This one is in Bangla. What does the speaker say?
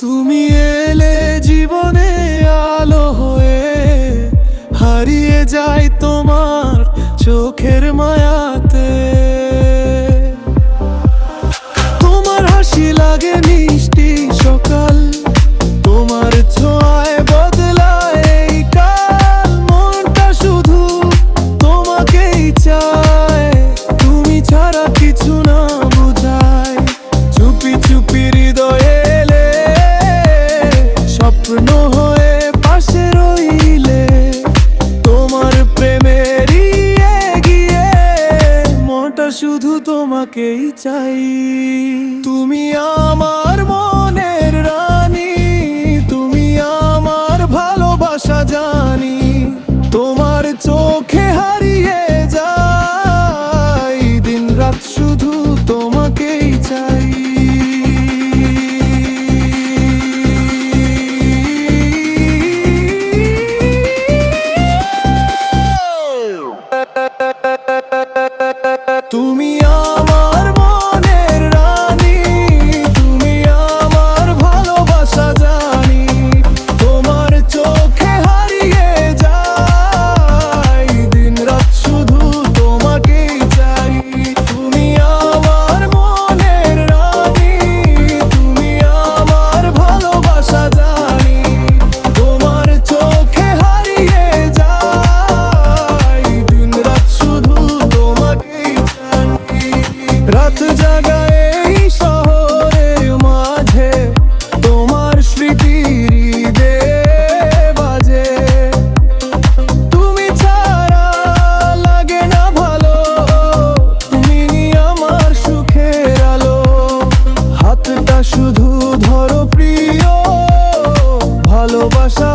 তুমি এলে জীবনে আলো হয়ে, হারিয়ে যায় তোমার চোখের মায়াতে। তোমার হাসি লাগে মিষ্টি সকাল, তোমার ছোঁয়ায় বদলায় এই কাল। মনটা শুধু তোমাকেই চায়, তুমি ছাড়া কিছু না বোঝায়। চুপি চুপি হৃদয়ে এলে, স্বপ্ন হয়ে পাশে রইলে। তোমার প্রেমের গিয়ে মনটা শুধু তোমাকেই চাই। তুমি আমার মনের রানী, তুমি আমার ভালোবাসা জানি। তোমার চোখে হারিয়ে যাই, দিন রাত শুধু তোমাকেই চাই। তুমি আমার মনের রানী, তুমি আমার ভালোবাসা জানি। তোমার চোখে হারিয়ে যাই, দিন রাত শুধু তোমাকেই চাই। তুমি আমার মনের রানী, তুমি আমার ভালোবাসা জানি। তোমার চোখে হারিয়ে যাই, দিন রাত শুধু তোমাকেই চাই। রাত জাগা এই শহরের মাঝে, তোমার স্মৃতি হৃদয়ে বাজে। তুমি ছাড়া লাগে না ভালো, তুমি আমার সুখের আলো। হাতটা শুধু ধরো প্রিয়, ভালোবাসা